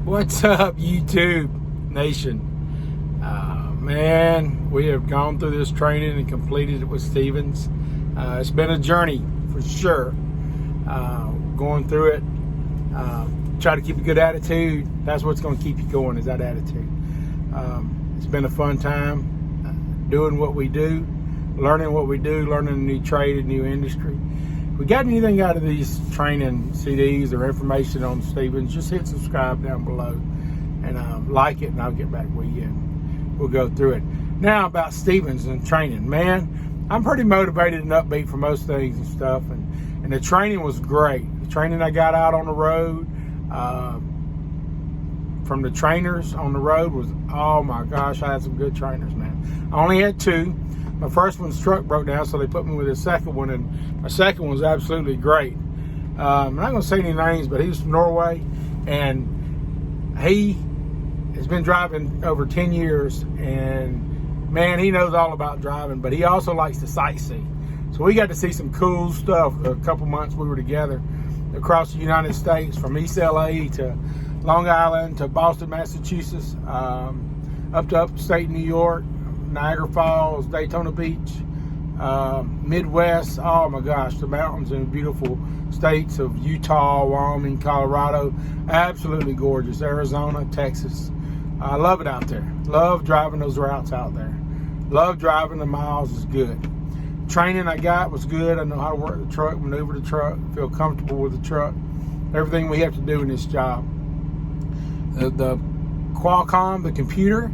What's up, YouTube Nation? Man, we have gone through this training and completed it with Stevens. It's been a journey for sure. Going through it, try to keep a good attitude. That's what's going to keep you going, is that attitude. It's been a fun time doing what we do, learning what we do, learning a new trade, a new industry. If we got anything out of these training CDs or information on Stevens, just hit subscribe down below and like it, and I'll get back with you and we'll go through it. Now about Stevens and training. Man, I'm pretty motivated and upbeat for most things and stuff, and the training was great. The training I got out on the road from the trainers on the road was, oh my gosh, I had some good trainers, man. I only had two. My first one's truck broke down, so they put me with a second one, and my second one was absolutely great. I'm not going to say any names, but he was from Norway, and he has been driving over 10 years, and man, he knows all about driving, but he also likes to sightsee. So we got to see some cool stuff a couple months we were together across the United States, from East LA to Long Island to Boston, Massachusetts, up to upstate New York, Niagara Falls, Daytona Beach, Midwest. Oh my gosh, the mountains and beautiful states of Utah, Wyoming, Colorado. Absolutely gorgeous. Arizona, Texas. I love it out there. Love driving those routes out there. Love driving. The miles is good. Training I got was good. I know how to work the truck, maneuver the truck, feel comfortable with the truck. Everything we have to do in this job. The Qualcomm, the computer,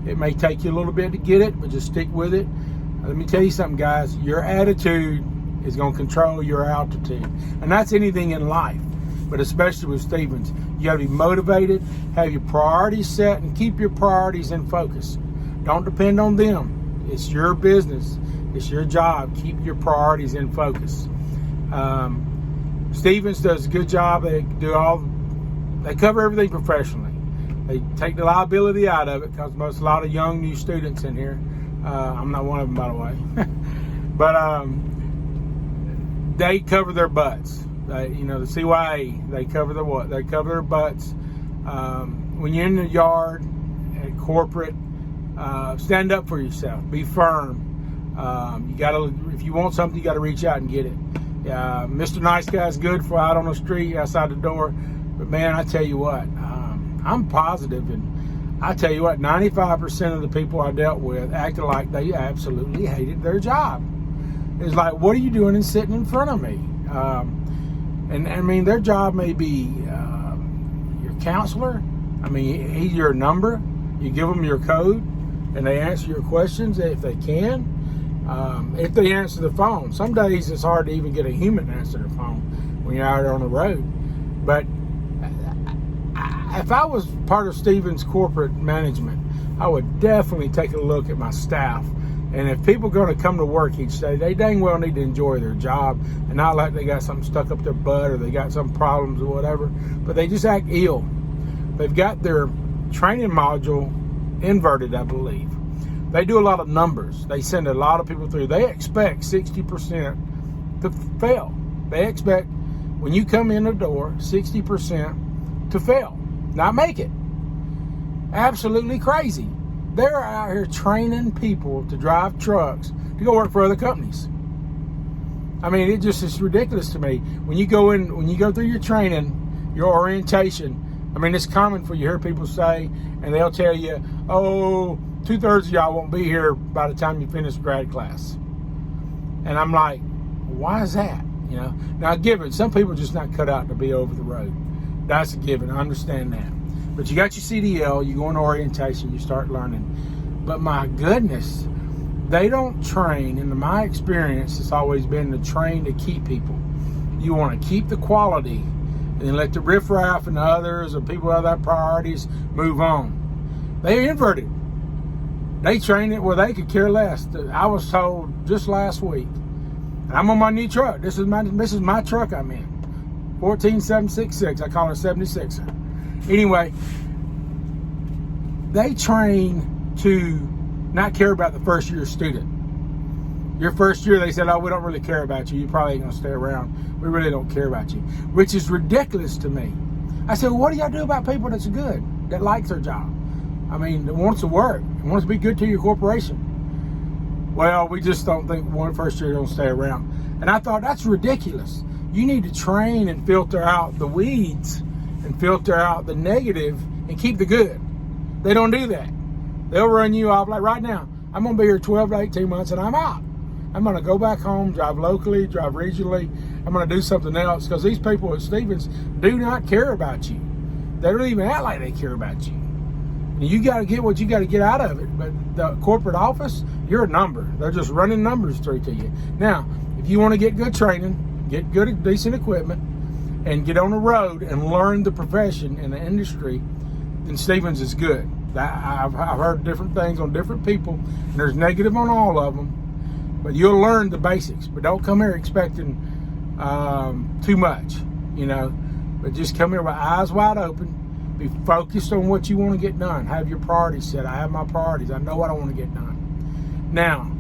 it may take you a little bit to get it, but just stick with it. Let me tell you something, guys. Your attitude is going to control your altitude. And that's anything in life, but especially with Stevens. You got to be motivated, have your priorities set, and keep your priorities in focus. Don't depend on them. It's your business. It's your job. Keep your priorities in focus. Stevens does a good job. They cover everything professionally. They take the liability out of it, because a lot of young new students in here. I'm not one of them, by the way. But they cover their butts. The CYA, they cover their what? They cover their butts. When you're in the yard at corporate, stand up for yourself. Be firm. You gotta, if you want something, you gotta reach out and get it. Mr. Nice Guy's good for out on the street, outside the door. But man, I tell you what, I'm positive, and I tell you what, 95% of the people I dealt with acted like they absolutely hated their job. It's like, what are you doing and sitting in front of me? And I mean, their job may be your counselor. I mean, he's your number. You give them your code, and they answer your questions if they can. If they answer the phone. Some days it's hard to even get a human to answer the phone when you're out on the road. But if I was part of Stevens corporate management, I would definitely take a look at my staff. And if people are going to come to work each day, they dang well need to enjoy their job, and not like they got something stuck up their butt or they got some problems or whatever, but they just act ill. They've got their training module inverted, I believe. They do a lot of numbers. They send a lot of people through. They expect 60% to fail. They expect, when you come in the door, 60% to fail, not make it. Absolutely crazy. They're out here training people to drive trucks to go work for other companies. I mean, it just is ridiculous to me. When you go through your training, your orientation, I mean, it's common for you to hear people say, and they'll tell you, oh, 2/3 of y'all won't be here by the time you finish grad class. And I'm like, why is that? Now, given, some people are just not cut out to be over the road. That's a given. I understand that. But you got your CDL, you go into orientation, you start learning. But my goodness, they don't train. In my experience, it's always been to train to keep people. You want to keep the quality and then let the riffraff and the others or people who have their priorities move on. They inverted. They train it where they could care less. I was told just last week, and I'm on my new truck. This is my truck I'm in. 14766. I call it a 76er. Anyway, they train to not care about the first year student. Your first year, they said, oh, we don't really care about you. You probably ain't going to stay around. We really don't care about you, which is ridiculous to me. I said, well, what do y'all do about people that's good, that likes their job? I mean, that wants to work, wants to be good to your corporation. Well, we just don't think one first year don't stay around. And I thought, that's ridiculous. You need to train and filter out the weeds and filter out the negative and keep the good. They don't do that. They'll run you off. Like right now, I'm going to be here 12 to 18 months and I'm out. I'm going to go back home, drive locally, drive regionally. I'm going to do something else because these people at Stephens do not care about you. They don't even act like they care about you. And you got to get what you got to get out of it. But the corporate office, you're a number. They're just running numbers through to you. Now, if you want to get good training, get good, decent equipment, and get on the road and learn the profession and the industry, then Stephens is good. I've heard different things on different people, and there's negative on all of them. But you'll learn the basics. But don't come here expecting too much, you know. But just come here with eyes wide open. Be focused on what you want to get done. Have your priorities set. I have my priorities. I know what I want to get done. Now,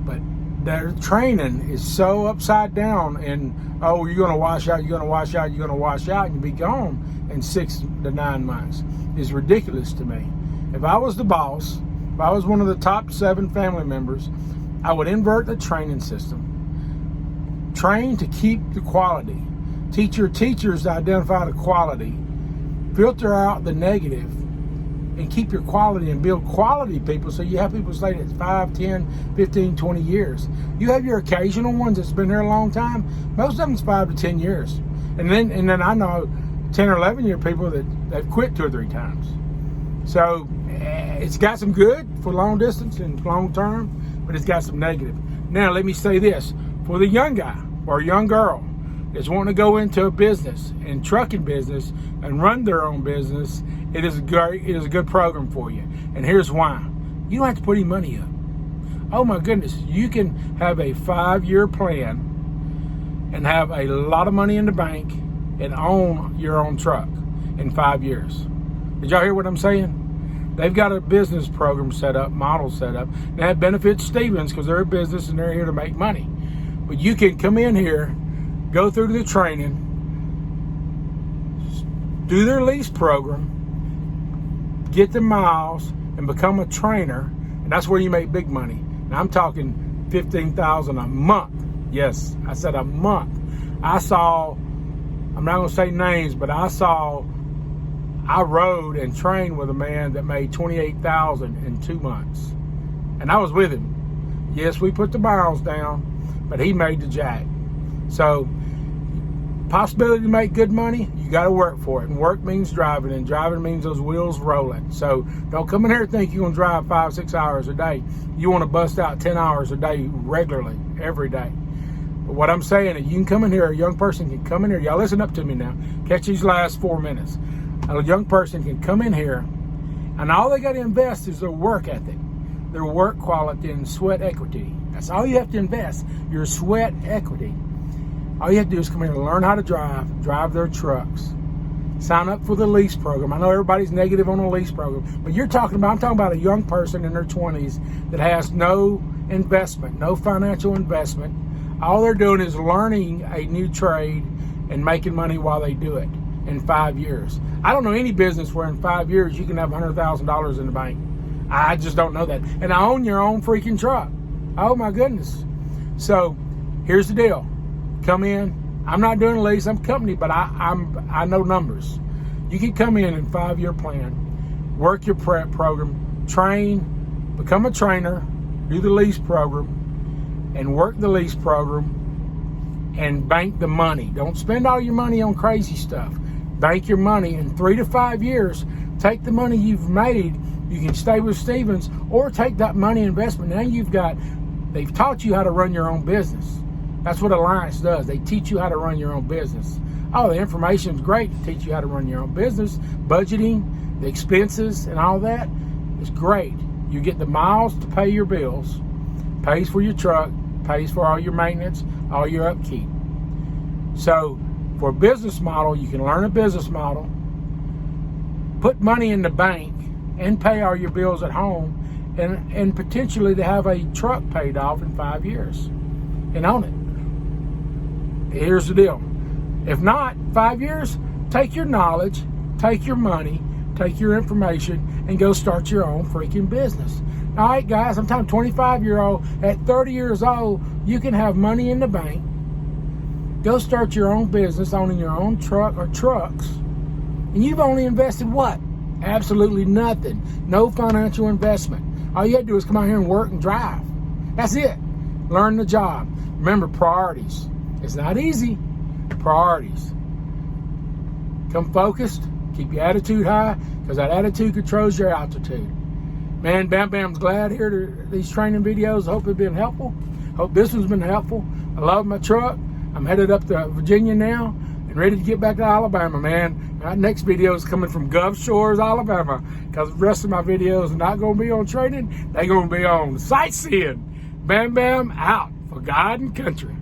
but their training is so upside down. And, oh, you're going to wash out, you're going to wash out, you're going to wash out, and you'll be gone in 6 to 9 months. It's ridiculous to me. If I was the boss, if I was one of the top 7 family members, I would invert the training system. Train to keep the quality. Teach your teachers to identify the quality. Filter out the negative. And keep your quality and build quality people so you have people stay at 5, 10, 15, 20 years. You have your occasional ones that's been there a long time. Most of them's 5 to 10 years. And then I know 10 or 11 year people that quit 2 or 3 times. So it's got some good for long distance and long term, but it's got some negative. Now, let me say this. For the young guy or young girl that's wanting to go into a business and trucking business and run their own business, it is a good program for you. And here's why. You don't have to put any money up. Oh my goodness. You can have a 5-year plan and have a lot of money in the bank and own your own truck in 5 years. Did y'all hear what I'm saying? They've got a business program set up, model set up. That benefits Stephens because they're a business and they're here to make money. But you can come in here, go through the training, do their lease program, get the miles, and become a trainer. And that's where you make big money. Now I'm talking $15,000 a month. Yes, I said a month. I'm not going to say names, but I rode and trained with a man that made $28,000 in 2 months. And I was with him. Yes, we put the miles down, but he made the jack. So, possibility to make good money, you got to work for it. And work means driving, and driving means those wheels rolling. So, don't come in here and think you're going to drive 5-6 hours a day. You want to bust out 10 hours a day regularly, every day. But what I'm saying is you can come in here, a young person can come in here. Y'all listen up to me now. Catch these last 4 minutes. A young person can come in here, and all they got to invest is their work ethic, their work quality, and sweat equity. That's all you have to invest, your sweat equity. All you have to do is come here and learn how to drive their trucks. Sign up for the lease program. I know everybody's negative on the lease program, but I'm talking about a young person in their 20s that has no investment, no financial investment. All they're doing is learning a new trade and making money while they do it in 5 years. I don't know any business where in 5 years you can have $100,000 in the bank. I just don't know that. And I own your own freaking truck. Oh my goodness. So here's the deal. Come in. I'm not doing a lease. I'm company, but I know numbers. You can come in 5-year plan, work your prep program, train, become a trainer, do the lease program, and work the lease program and bank the money. Don't spend all your money on crazy stuff. Bank your money in 3 to 5 years. Take the money you've made. You can stay with Stephens or take that money investment. Now they've taught you how to run your own business. That's what Alliance does. They teach you how to run your own business. Oh, the information's great to teach you how to run your own business. Budgeting, the expenses, and all that is great. You get the miles to pay your bills, pays for your truck, pays for all your maintenance, all your upkeep. So, for a business model, you can learn a business model, put money in the bank, and pay all your bills at home, and potentially to have a truck paid off in 5 years and own it. Here's the deal. If not, 5 years, take your knowledge, take your money, take your information, and go start your own freaking business. All right, guys, I'm talking 25-year-old. At 30 years old, you can have money in the bank. Go start your own business, owning your own truck or trucks. And you've only invested what? Absolutely nothing. No financial investment. All you have to do is come out here and work and drive. That's it. Learn the job. Remember, priorities. It's not easy. Priorities. Come focused. Keep your attitude high, because that attitude controls your altitude. Man, Bam Bam's glad here to these training videos. I hope it's been helpful. Hope this one's been helpful. I love my truck. I'm headed up to Virginia now and ready to get back to Alabama, man. My next video is coming from Gulf Shores, Alabama, because the rest of my videos are not going to be on training. They're going to be on sightseeing. Bam Bam out for God and country.